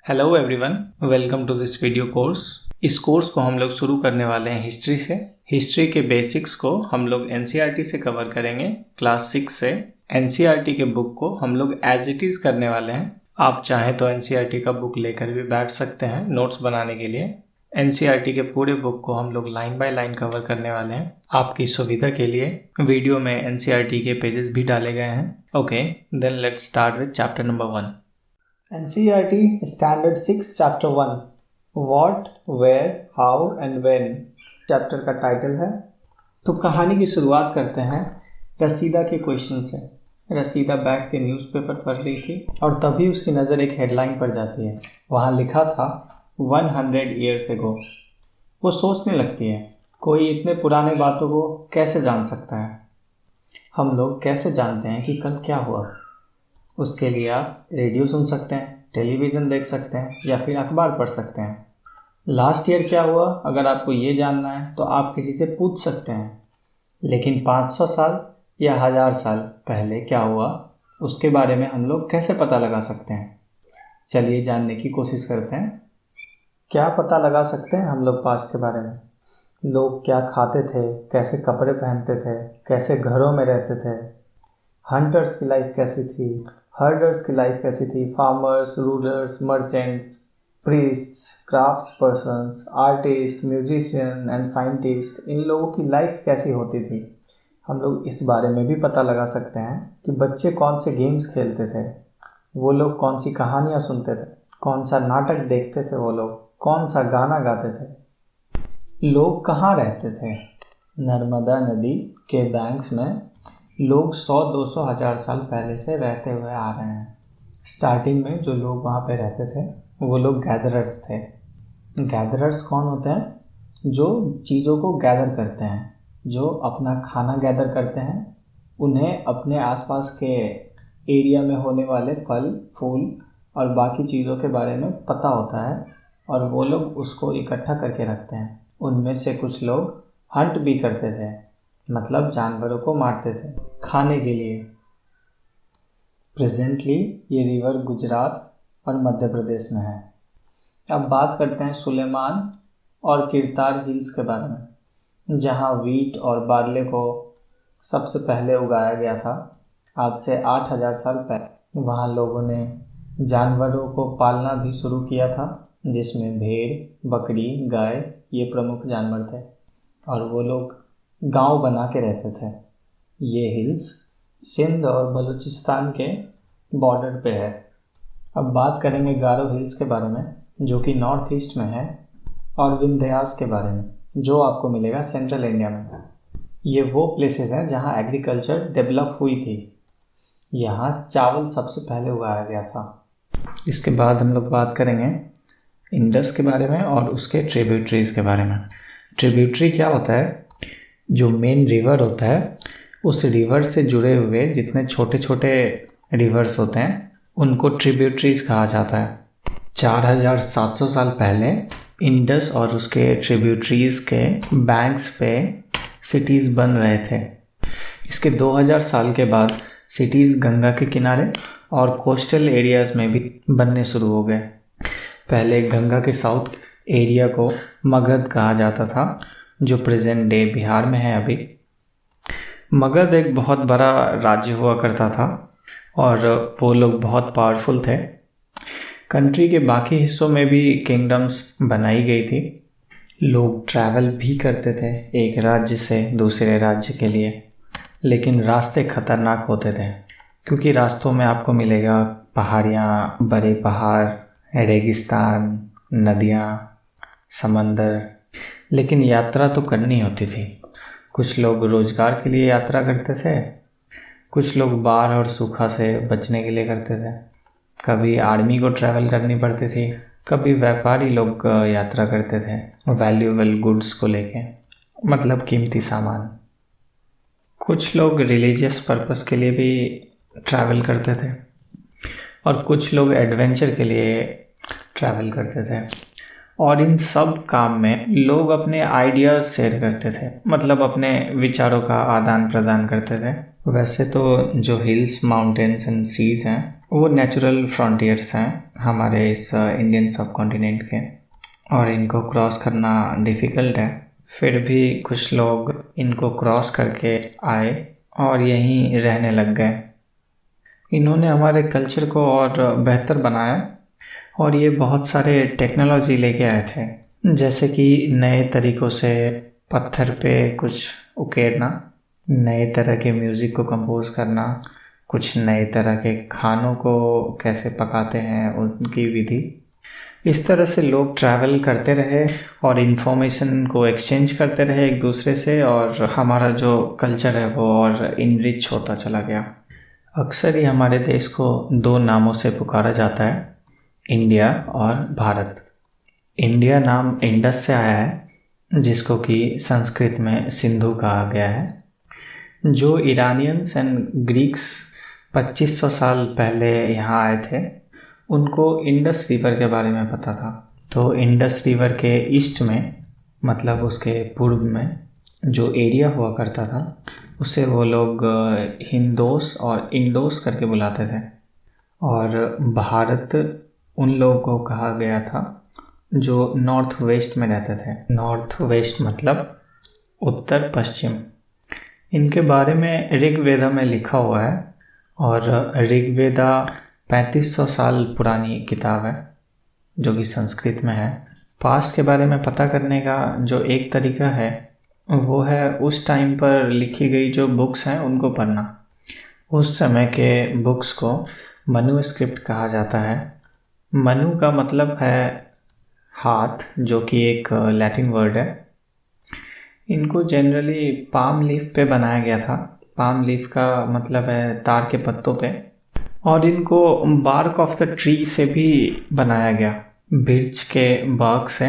Hello everyone, welcome to this video course. इस course को हम लोग शुरू करने वाले हैं हिस्ट्री से। हिस्ट्री के बेसिक्स को हम लोग एनसीईआरटी से कवर करेंगे क्लास 6 से। एनसीईआरटी के बुक को हम लोग एज इट इज़ करने वाले हैं। आप चाहें तो एनसीईआरटी का बुक लेकर भी बैठ सकते हैं नोट्स बनाने के लिए। एनसीईआरटी के पूरे बुक को हम लोग लाइन बाय लाइन कवर करने वाले हैं। आपकी सुविधा के लिए वीडियो में एनसीईआरटी के पेजेस भी डाले गए हैं। Okay, then let's start with chapter number 1। NCERT Standard 6 Chapter 1 What, Where, How and When chapter का टाइटल है। तो कहानी की शुरुआत करते हैं रसीदा के क्वेश्चन से। रसीदा बैठ के न्यूज़पेपर पढ़ रही थी और तभी उसकी नज़र एक हेडलाइन पर जाती है। वहाँ लिखा था 100 years ago। वो सोचने लगती है, कोई इतने पुराने बातों को कैसे जान सकता है। हम लोग कैसे जानते हैं कि कल क्या हुआ। उसके लिए आप रेडियो सुन सकते हैं, टेलीविज़न देख सकते हैं या फिर अखबार पढ़ सकते हैं। लास्ट ईयर क्या हुआ अगर आपको ये जानना है तो आप किसी से पूछ सकते हैं, लेकिन 500 साल या 1000 साल पहले क्या हुआ उसके बारे में हम लोग कैसे पता लगा सकते हैं। चलिए जानने की कोशिश करते हैं। क्या पता लगा सकते हैं हम लोग पास्ट के बारे में। लोग क्या खाते थे, कैसे कपड़े पहनते थे, कैसे घरों में रहते थे, हंटर्स की लाइफ कैसी थी, हर्डर्स की लाइफ कैसी थी, farmers, rulers, merchants, priests, crafts persons, artist, musician and scientist, इन लोगों की लाइफ कैसी होती थी। हम लोग इस बारे में भी पता लगा सकते हैं कि बच्चे कौन से गेम्स खेलते थे, वो लोग कौन सी कहानियाँ सुनते थे, कौन सा नाटक देखते थे, वो लोग कौन सा गाना गाते थे। लोग कहाँ रहते थे। नर्मदा नदी के बैंक्स में लोग 100-200 हज़ार साल पहले से रहते हुए आ रहे हैं। स्टार्टिंग में जो लोग वहाँ पे रहते थे वो लोग गैदरर्स थे। गैदरर्स कौन होते हैं? जो चीज़ों को गैदर करते हैं, जो अपना खाना गैदर करते हैं। उन्हें अपने आसपास के एरिया में होने वाले फल, फूल और बाकी चीज़ों के बारे में पता होता है और वो लोग उसको इकट्ठा करके रखते हैं। उनमें से कुछ लोग हंट भी करते थे, मतलब जानवरों को मारते थे खाने के लिए। प्रेजेंटली ये रिवर गुजरात और मध्य प्रदेश में है। अब बात करते हैं सुलेमान और किरतार हिल्स के बारे में, जहाँ वीट और बार्ले को सबसे पहले उगाया गया था आज से 8000 साल पहले। वहाँ लोगों ने जानवरों को पालना भी शुरू किया था, जिसमें भेड़, बकरी, गाय ये प्रमुख जानवर थे और वो लोग गांव बना के रहते थे। ये हिल्स सिंध और बलूचिस्तान के बॉर्डर पे है। अब बात करेंगे गारो हिल्स के बारे में, जो कि नॉर्थ ईस्ट में है, और विंध्यास के बारे में, जो आपको मिलेगा सेंट्रल इंडिया में। ये वो प्लेसेस हैं जहाँ एग्रीकल्चर डेवलप हुई थी। यहाँ चावल सबसे पहले उगाया गया था। इसके बाद हम लोग बात करेंगे इंडस के बारे में और उसके ट्रिब्यूटरीज के बारे में। ट्रिब्यूटरी क्या होता है? जो मेन रिवर होता है, उस रिवर से जुड़े हुए जितने छोटे छोटे रिवर्स होते हैं उनको ट्रिब्यूटरीज कहा जाता है। 4700 साल पहले इंडस और उसके ट्रिब्यूटरीज के बैंक्स पे सिटीज़ बन रहे थे। इसके 2000 साल के बाद सिटीज़ गंगा के किनारे और कोस्टल एरियाज़ में भी बनने शुरू हो गए। पहले गंगा के साउथ एरिया को मगध कहा जाता था, जो प्रेजेंट डे बिहार में है। अभी मगध एक बहुत बड़ा राज्य हुआ करता था और वो लोग बहुत पावरफुल थे। कंट्री के बाकी हिस्सों में भी किंगडम्स बनाई गई थी। लोग ट्रैवल भी करते थे एक राज्य से दूसरे राज्य के लिए, लेकिन रास्ते खतरनाक होते थे क्योंकि रास्तों में आपको मिलेगा पहाड़ियाँ, बड़े पहाड़, रेगिस्तान, नदियाँ, समंदर। लेकिन यात्रा तो करनी होती थी। कुछ लोग रोज़गार के लिए यात्रा करते थे, कुछ लोग बाढ़ और सूखा से बचने के लिए करते थे। कभी आर्मी को ट्रैवल करनी पड़ती थी, कभी व्यापारी लोग यात्रा करते थे वैल्यूएबल गुड्स को लेके, मतलब कीमती सामान। कुछ लोग रिलीजियस पर्पस के लिए भी ट्रैवल करते थे और कुछ लोग एडवेंचर के लिए ट्रैवल करते थे। और इन सब काम में लोग अपने आइडियाज़ शेयर करते थे, मतलब अपने विचारों का आदान प्रदान करते थे। वैसे तो जो हिल्स, माउंटेन्स एंड सीज़ हैं वो नेचुरल फ्रंटियर्स हैं हमारे इस इंडियन सब कॉन्टिनेंट के, और इनको क्रॉस करना डिफ़िकल्ट है। फिर भी कुछ लोग इनको क्रॉस करके आए और यहीं रहने लग गए। इन्होंने हमारे कल्चर को और बेहतर बनाया, और ये बहुत सारे टेक्नोलॉजी लेके आए थे, जैसे कि नए तरीक़ों से पत्थर पे कुछ उकेरना, नए तरह के म्यूज़िक को कंपोज करना, कुछ नए तरह के खानों को कैसे पकाते हैं उनकी विधि। इस तरह से लोग ट्रैवल करते रहे और इन्फॉर्मेशन को एक्सचेंज करते रहे एक दूसरे से, और हमारा जो कल्चर है वो और इनरिच होता चला गया। अक्सर ही हमारे देश को दो नामों से पुकारा जाता है, इंडिया और भारत। इंडिया नाम इंडस से आया है, जिसको कि संस्कृत में सिंधु कहा गया है। जो ईरानियंस एंड ग्रीक्स 2500 साल पहले यहाँ आए थे, उनको इंडस रिवर के बारे में पता था। तो इंडस रिवर के ईस्ट में, मतलब उसके पूर्व में जो एरिया हुआ करता था, उसे वो लोग हिंदोस और इंडोस करके बुलाते थे। और भारत उन लोगों को कहा गया था जो नॉर्थ वेस्ट में रहते थे। नॉर्थ वेस्ट मतलब उत्तर पश्चिम। इनके बारे में ऋग्वेदा में लिखा हुआ है, और ऋग्वेदा 3500 साल पुरानी किताब है जो कि संस्कृत में है। पास्ट के बारे में पता करने का जो एक तरीका है वो है उस टाइम पर लिखी गई जो बुक्स हैं उनको पढ़ना। उस समय के बुक्स को मनुस्क्रिप्ट कहा जाता है। मनु का मतलब है हाथ, जो कि एक लैटिन वर्ड है। इनको जनरली पाम लीफ पे बनाया गया था। पाम लीफ का मतलब है तार के पत्तों पे, और इनको बार्क ऑफ द ट्री से भी बनाया गया, बिर्च के बार्क से।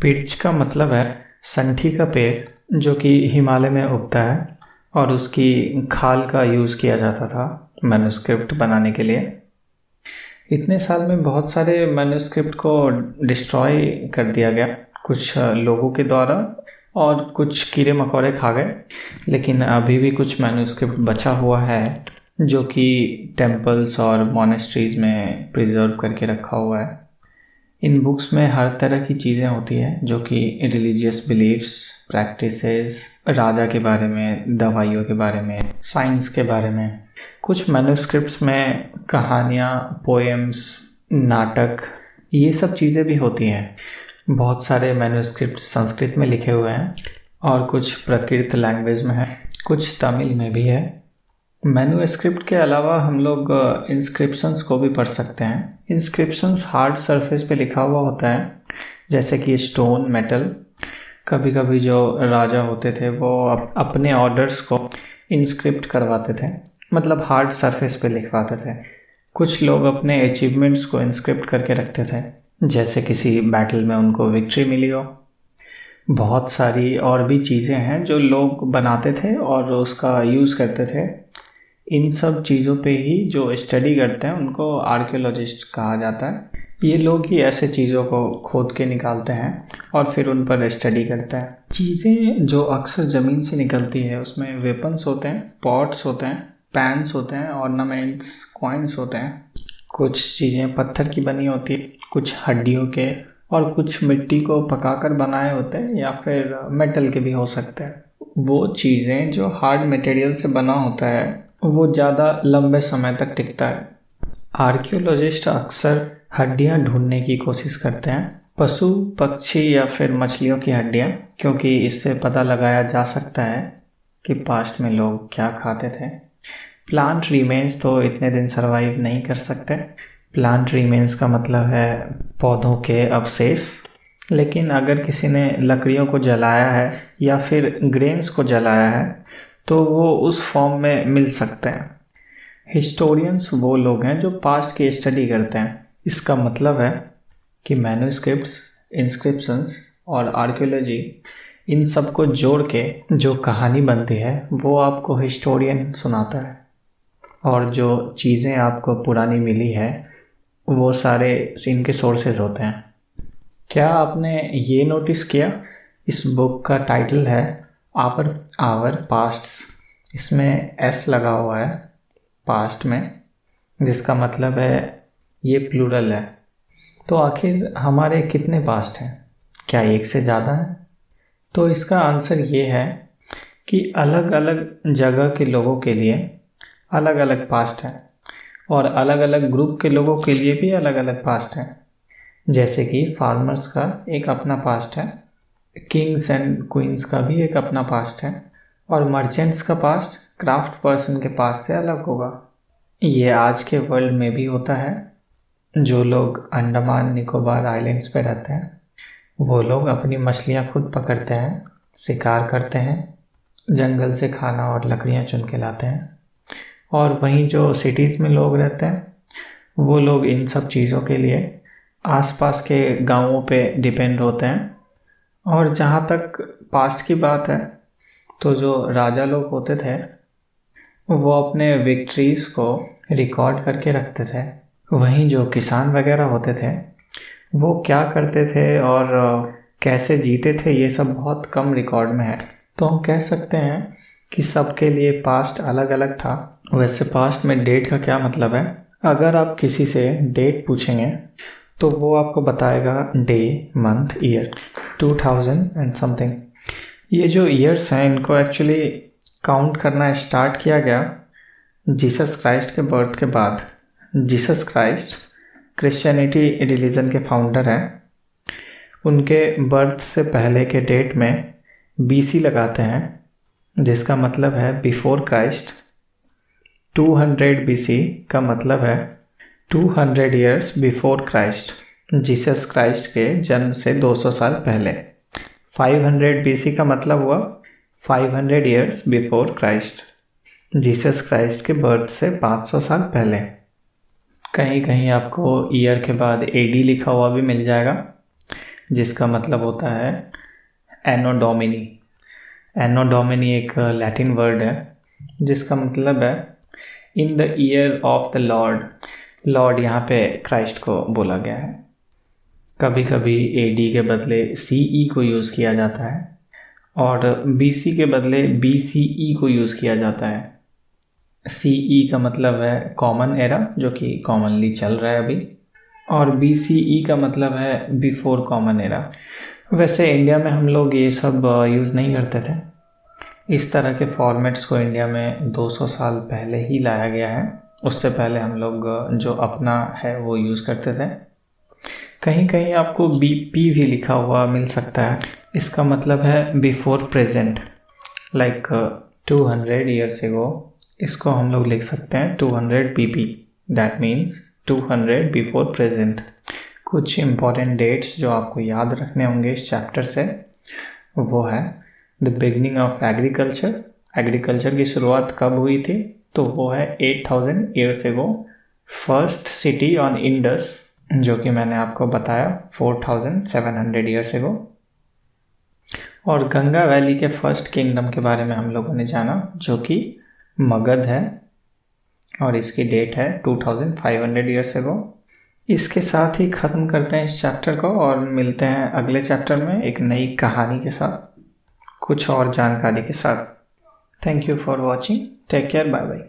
बिर्च का मतलब है संठी का पेड़, जो कि हिमालय में उगता है, और उसकी खाल का यूज़ किया जाता था मैन्युस्क्रिप्ट बनाने के लिए। इतने साल में बहुत सारे मैन्युस्क्रिप्ट को डिस्ट्रॉय कर दिया गया कुछ लोगों के द्वारा, और कुछ कीड़े मकोड़े खा गए। लेकिन अभी भी कुछ मैन्युस्क्रिप्ट बचा हुआ है जो कि टेम्पल्स और मोनेस्ट्रीज़ में प्रिजर्व करके रखा हुआ है। इन बुक्स में हर तरह की चीज़ें होती हैं, जो कि रिलीजियस बिलीफ्स, प्रैक्टिसेस, राजा के बारे में, दवाइयों के बारे में, साइंस के बारे में। कुछ मैन्युस्क्रिप्ट्स में कहानियाँ, पोएम्स, नाटक, ये सब चीज़ें भी होती हैं। बहुत सारे मैन्युस्क्रिप्ट्स संस्कृत में लिखे हुए हैं, और कुछ प्राकृत लैंग्वेज में है, कुछ तमिल में भी है। मैन्युस्क्रिप्ट के अलावा हम लोग इंस्क्रिप्शंस को भी पढ़ सकते हैं। इंस्क्रिप्शंस हार्ड सरफेस पे लिखा हुआ होता है, जैसे कि स्टोन, मेटल। कभी कभी जो राजा होते थे वो अपने ऑर्डर्स को इंस्क्रिप्ट करवाते थे, मतलब हार्ड सरफेस पे लिखवाते थे। कुछ लोग अपने अचीवमेंट्स को इंस्क्रिप्ट करके रखते थे, जैसे किसी बैटल में उनको विक्ट्री मिली हो। बहुत सारी और भी चीज़ें हैं जो लोग बनाते थे और उसका यूज़ करते थे। इन सब चीज़ों पे ही जो स्टडी करते हैं उनको आर्कियोलॉजिस्ट कहा जाता है। ये लोग ही ऐसे चीज़ों को खोद के निकालते हैं और फिर उन पर स्टडी करते हैं। चीज़ें जो अक्सर ज़मीन से निकलती है उसमें वेपन्स होते हैं, पॉट्स होते हैं, पैन्स होते हैं, ऑर्नामेंट्स, कॉइन्स होते हैं। कुछ चीज़ें पत्थर की बनी होती है, कुछ हड्डियों के, और कुछ मिट्टी को पकाकर बनाए होते हैं, या फिर मेटल के भी हो सकते हैं। वो चीज़ें जो हार्ड मटेरियल से बना होता है वो ज़्यादा लंबे समय तक टिकता है। आर्कियोलॉजिस्ट अक्सर हड्डियाँ ढूंढने की कोशिश करते हैं, पशु, पक्षी या फिर मछलियों की हड्डियाँ, क्योंकि इससे पता लगाया जा सकता है कि पास्ट में लोग क्या खाते थे। प्लांट रिमेन्स तो इतने दिन सरवाइव नहीं कर सकते। प्लांट रिमेन्स का मतलब है पौधों के अवशेष। लेकिन अगर किसी ने लकड़ियों को जलाया है या फिर ग्रेन्स को जलाया है तो वो उस फॉर्म में मिल सकते हैं। हिस्टोरियंस वो लोग हैं जो पास्ट की स्टडी करते हैं। इसका मतलब है कि मैन्युस्क्रिप्ट्स, इंस्क्रिप्शंस और आर्कियोलॉजी, इन सब को जोड़ के जो कहानी बनती है वो आपको हिस्टोरियन सुनाता है, और जो चीज़ें आपको पुरानी मिली है वो सारे इनके सोर्सेज होते हैं। क्या आपने ये नोटिस किया, इस बुक का टाइटल है आवर पास्ट्स। इसमें एस लगा हुआ है पास्ट में, जिसका मतलब है ये प्लूरल है। तो आखिर हमारे कितने पास्ट हैं? क्या एक से ज़्यादा है? तो इसका आंसर ये है कि अलग अलग जगह के लोगों के लिए अलग अलग पास्ट है और अलग अलग ग्रुप के लोगों के लिए भी अलग अलग पास्ट है। जैसे कि फार्मर्स का एक अपना पास्ट है, किंग्स एंड क्वींस का भी एक अपना पास्ट है, और मर्चेंट्स का पास्ट क्राफ्ट पर्सन के पास्ट से अलग होगा। ये आज के वर्ल्ड में भी होता है। जो लोग अंडमान निकोबार आइलैंड्स पे रहते हैं वो लोग अपनी मछलियाँ खुद पकड़ते हैं, शिकार करते हैं, जंगल से खाना और लकड़ियाँ चुन के लाते हैं। और वहीं जो सिटीज़ में लोग रहते हैं वो लोग इन सब चीज़ों के लिए आसपास के गांवों पे डिपेंड होते हैं। और जहाँ तक पास्ट की बात है तो जो राजा लोग होते थे वो अपने विक्ट्रीज़ को रिकॉर्ड करके रखते थे। वहीं जो किसान वगैरह होते थे वो क्या करते थे और कैसे जीते थे ये सब बहुत कम रिकॉर्ड में है। तो हम कह सकते हैं कि सबके लिए पास्ट अलग अलग था। वैसे पास्ट में डेट का क्या मतलब है? अगर आप किसी से डेट पूछेंगे तो वो आपको बताएगा day, month, year, 2000 and something. ये जो ईयर्स हैं इनको एक्चुअली काउंट करना स्टार्ट किया गया जीसस क्राइस्ट के बर्थ के बाद। जीसस क्राइस्ट क्रिश्चियनिटी रिलीजन के फाउंडर हैं। उनके बर्थ से पहले के डेट में बीसी लगाते हैं, जिसका मतलब है बिफोर क्राइस्ट। 200 बीसी का मतलब है 200 years before Christ, Jesus Christ के जन्म से 200 साल पहले। 500 बीसी का मतलब हुआ 500 years before Christ, Jesus Christ के बर्थ से 500 साल पहले। कहीं कहीं आपको ईयर के बाद एडी लिखा हुआ भी मिल जाएगा, जिसका मतलब होता है एनो डोमिनी। एनो डोमिनी एक लैटिन वर्ड है जिसका मतलब है in the year of the Lord. Lord यहाँ पे क्राइस्ट को बोला गया है। कभी कभी एडी के बदले सीई को यूज़ किया जाता है और बीसी के बदले बीसीई को यूज़ किया जाता है। सीई का मतलब है कॉमन एरा, जो कि कॉमनली चल रहा है अभी, और बीसीई का मतलब है बिफोर कॉमन एरा। वैसे इंडिया में हम लोग ये सब यूज़ नहीं करते थे। इस तरह के फॉर्मेट्स को इंडिया में 200 साल पहले ही लाया गया है। उससे पहले हम लोग जो अपना है वो यूज़ करते थे। कहीं कहीं आपको बीपी भी लिखा हुआ मिल सकता है। इसका मतलब है before present, like 200 years ago. इसको हम लोग लिख सकते हैं 200 BP, that means 200 before present. कुछ इम्पॉर्टेंट डेट्स जो आपको याद रखने होंगे इस चैप्टर से वो है the beginning of agriculture. Agriculture की शुरुआत कब हुई थी? तो वो है 8000 years ago. First city on Indus, जो कि मैंने आपको बताया 4700 ईयर्स एगो। और गंगा वैली के फर्स्ट किंगडम के बारे में हम लोगों ने जाना, जो कि मगध है, और इसकी डेट है 2500 ईयर्स एगो। इसके साथ ही ख़त्म करते हैं इस चैप्टर को और मिलते हैं अगले चैप्टर में एक नई कहानी के साथ, कुछ और जानकारी के साथ। Thank you for watching. Take care, bye bye.